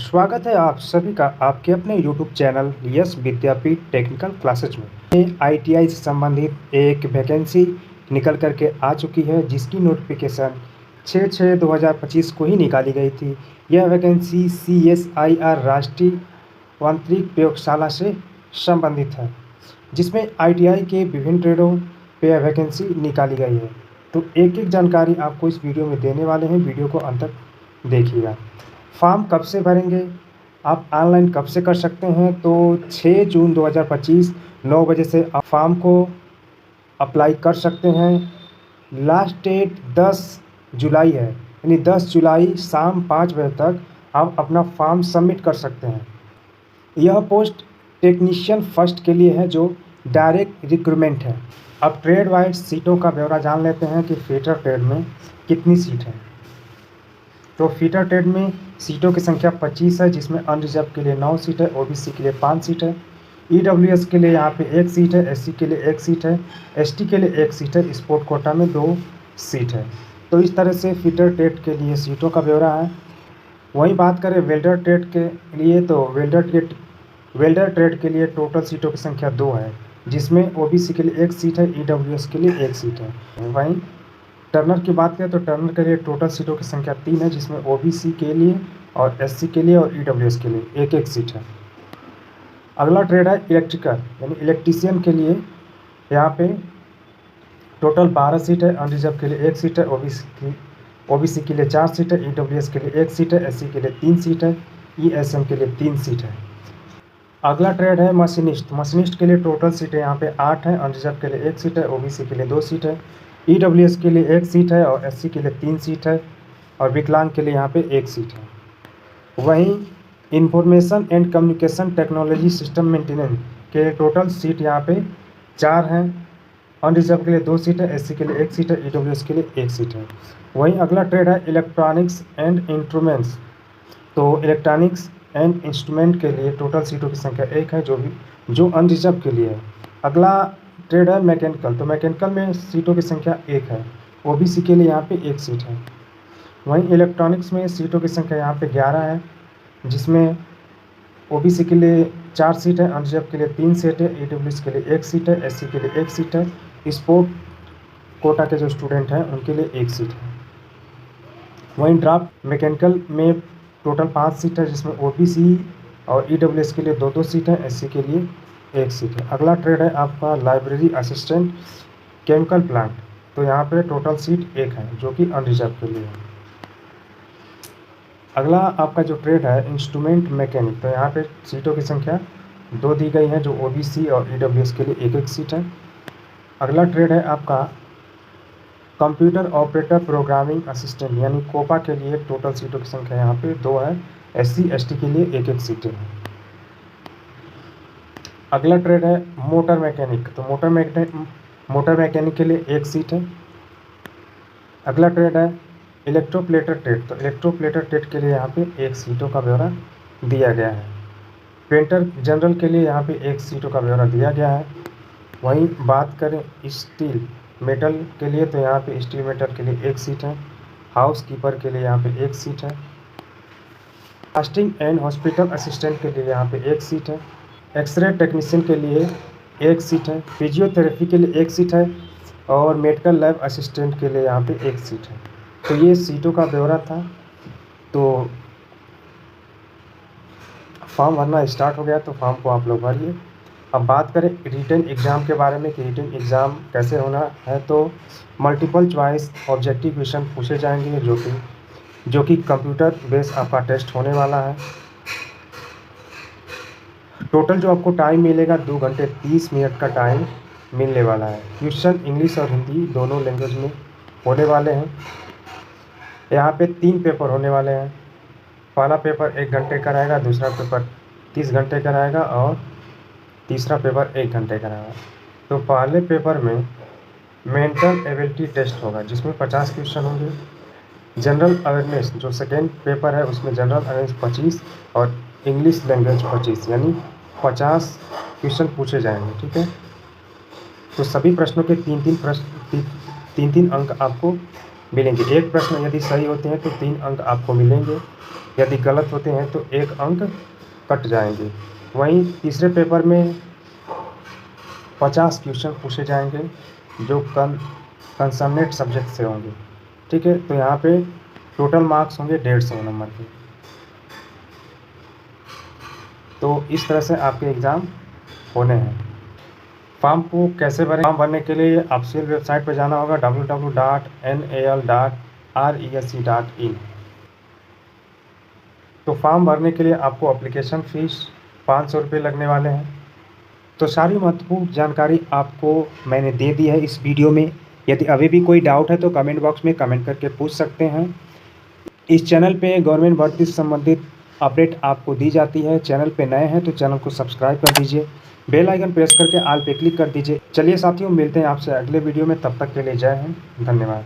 स्वागत है आप सभी का आपके अपने YouTube चैनल यस विद्यापीठ टेक्निकल क्लासेज में। आईटीआई से संबंधित एक वैकेंसी निकल करके आ चुकी है, जिसकी नोटिफिकेशन 6/6/2025 को ही निकाली गई थी। यह वैकेंसी CSIR राष्ट्रीय यांत्रिक प्रयोगशाला से संबंधित है, जिसमें आईटीआई के विभिन्न ट्रेडों पे यह वैकेंसी निकाली गई है। तो एक एक जानकारी आपको इस वीडियो में देने वाले हैं, वीडियो को अंत तक देखिएगा। फॉर्म कब से भरेंगे, आप ऑनलाइन कब से कर सकते हैं, तो 6 जून 2025 9 बजे से आप फॉर्म को अप्लाई कर सकते हैं। लास्ट डेट 10 जुलाई है, यानी 10 जुलाई शाम 5 बजे तक आप अपना फॉर्म सबमिट कर सकते हैं। यह पोस्ट टेक्नीशियन फर्स्ट के लिए है, जो डायरेक्ट रिक्रूटमेंट है। अब ट्रेड वाइज सीटों का ब्यौरा जान लेते हैं कि फिटर ट्रेड में कितनी सीट है। तो फिटर ट्रेड में सीटों की संख्या 25 है, जिसमें अनरिजर्व के लिए 9 सीट है, ओबीसी के लिए 5 सीट है, ईडब्ल्यूएस के लिए यहाँ पे 1 सीट है, एससी के लिए 1 सीट है, एसटी के लिए 1 सीट है, स्पोर्ट कोटा में 2 सीट है। तो इस तरह से फिटर ट्रेड के लिए सीटों का ब्यौरा है। वहीं बात करें वेल्डर ट्रेड के लिए, तो वेल्डर ट्रेड के लिए टोटल सीटों की संख्या 2 है, जिसमें ओबीसी के लिए 1 सीट है, ईडब्ल्यूएस के लिए 1 सीट है। वहीं टर्नर की बात करें तो टर्नर के लिए टोटल सीटों की संख्या 3 है, जिसमें ओबीसी के लिए और एससी के लिए और ईडब्ल्यूएस के लिए 1-1 सीट है। अगला ट्रेड है इलेक्ट्रिकल, यानी इलेक्ट्रीशियन के लिए यहाँ पे टोटल 12 सीट है, अनरिजर्व के लिए 1 सीट है, ओबीसी के लिए 4 सीट है, ईडब्ल्यूएस के लिए 1 सीट है, एससी के लिए 3 सीट है, ईएसएम के लिए 3 सीट है। अगला ट्रेड है मशीनिस्ट के लिए टोटल सीटें यहाँ पे 8 है, अनरिजर्व के लिए 1 सीट है, ओबीसी के लिए 2 सीट है, ईडब्ल्यूएस के लिए 1 सीट है और एससी के लिए 3 सीट है और विकलांग के लिए यहाँ पे 1 सीट है। वहीं information and communication technology system maintenance के लिए टोटल सीट यहाँ पे 4 हैं, अनरिजर्व के लिए 2 सीट है, एससी के लिए 1 सीट है, ईडब्ल्यूएस के लिए 1 सीट है। वहीं अगला ट्रेड है इलेक्ट्रॉनिक्स एंड इंस्ट्रूमेंट्स। तो इलेक्ट्रॉनिक्स एंड इंस्ट्रूमेंट के लिए टोटल सीटों की संख्या 1 है, जो अनरिजर्व के लिए है। अगला ट्रेड है मैकेनिकल, तो मैकेनिकल में सीटों की संख्या 1 है, ओबीसी के लिए यहाँ पे 1 सीट है। वहीं इलेक्ट्रॉनिक्स में सीटों की संख्या यहाँ पे 11 है, जिसमें ओबीसी के लिए 4 सीट है, अनरिजर्व के लिए 3 सीट है, ईडब्ल्यूएस के लिए 1 सीट है, एससी के लिए 1 सीट है, स्पोर्ट कोटा के जो स्टूडेंट हैं उनके लिए 1 सीट है। वहीं ड्राफ्ट मैकेनिकल में टोटल 5 सीट है, जिसमें ओबीसी और ईडब्ल्यूएस के लिए 2-2 सीट है, एससी के लिए 1 सीट है। अगला ट्रेड है आपका लाइब्रेरी असिस्टेंट केमिकल प्लांट, तो यहाँ पे टोटल सीट 1 है, जो कि अनरिजर्व के लिए है। अगला आपका जो ट्रेड है इंस्ट्रूमेंट मैकेनिक, तो यहाँ पे सीटों की संख्या 2 दी गई है, जो ओबीसी और ईडब्ल्यूएस के लिए 1-1 सीट है। अगला ट्रेड है आपका कंप्यूटर ऑपरेटर प्रोग्रामिंग असिस्टेंट, यानी कोपा के लिए टोटल सीटों की संख्या यहाँ पे 2 है, एससी एसटी के लिए 1-1 सीटें हैं। अगला ट्रेड है मोटर मैकेनिक, तो मोटर मैकेनिक के लिए 1 सीट है। अगला ट्रेड है इलेक्ट्रोप्लेटर ट्रेड, तो इलेक्ट्रोप्लेटर ट्रेड के लिए यहाँ पे 1 सीटों का ब्यौरा दिया गया है। पेंटर जनरल के लिए यहाँ पे 1 सीटों का ब्यौरा दिया गया है। वहीं बात करें स्टील मेटल के लिए, तो यहाँ पे स्टील मेटल के लिए 1 सीट है। हाउस कीपर के लिए यहाँ पे 1 सीट है। कास्टिंग एंड हॉस्पिटल असिस्टेंट के लिए यहाँ पे 1 सीट है। एक्सरे टेक्नीशियन के लिए 1 सीट है। फिजियोथेरेपी के लिए 1 सीट है और मेडिकल लैब असिस्टेंट के लिए यहाँ पे 1 सीट है। तो ये सीटों का ब्यौरा था। तो फॉर्म भरना स्टार्ट हो गया, तो फॉर्म को आप लोग भरिए। अब बात करें रिटन एग्ज़ाम के बारे में कि रिटन एग्ज़ाम कैसे होना है, तो मल्टीपल चॉइस ऑब्जेक्टिव क्वेश्चन पूछे जाएंगे, जो कि कंप्यूटर बेस्ड आपका टेस्ट होने वाला है। टोटल जो आपको टाइम मिलेगा 2 घंटे 30 मिनट का टाइम मिलने वाला है। क्वेश्चन इंग्लिश और हिंदी दोनों लैंग्वेज में होने वाले हैं। यहाँ पे 3 पेपर होने वाले हैं। पहला पेपर 1 घंटे का रहेगा, दूसरा पेपर 30 घंटे का रहेगा और तीसरा पेपर 1 घंटे का रहेगा। तो पहले पेपर में मेंटल एबिलिटी टेस्ट होगा, जिसमें 50 क्वेश्चन होंगे। जनरल अवेयरनेस जो सेकेंड पेपर है, उसमें जनरल अवेयरनेस 25 और इंग्लिश लैंग्वेज 25, यानी 50 क्वेश्चन पूछे जाएंगे। ठीक है, तो सभी प्रश्नों के 3-3 अंक आपको मिलेंगे। एक प्रश्न यदि सही होते हैं तो 3 अंक आपको मिलेंगे। यदि गलत होते हैं तो 1 अंक कट जाएंगे। वहीं तीसरे पेपर में 50 क्वेश्चन पूछे जाएंगे जो कंसर्नेट सब्जेक्ट से होंगे। ठीक है, तो यहाँ पे टोटल मार्क्स होंगे 150 नंबर के। तो इस तरह से आपके एग्ज़ाम होने हैं। फॉर्म को कैसे भरें? फॉर्म भरने के लिए ऑफिशियल वेबसाइट पर जाना होगा www.nal.resc.in। तो फॉर्म भरने के लिए आपको एप्लीकेशन फ़ीस 500 रुपये लगने वाले हैं। तो सारी महत्वपूर्ण जानकारी आपको मैंने दे दी है इस वीडियो में। यदि अभी भी कोई डाउट है तो कमेंट बॉक्स में कमेंट करके पूछ सकते हैं। इस चैनल पे गवर्नमेंट भर्ती से संबंधित अपडेट आपको दी जाती है। चैनल पे नए हैं तो चैनल को सब्सक्राइब कर दीजिए, बेल आइकन प्रेस करके ऑल पे क्लिक कर दीजिए। चलिए साथियों, मिलते हैं आपसे अगले वीडियो में। तब तक के लिए जय हिंद, धन्यवाद।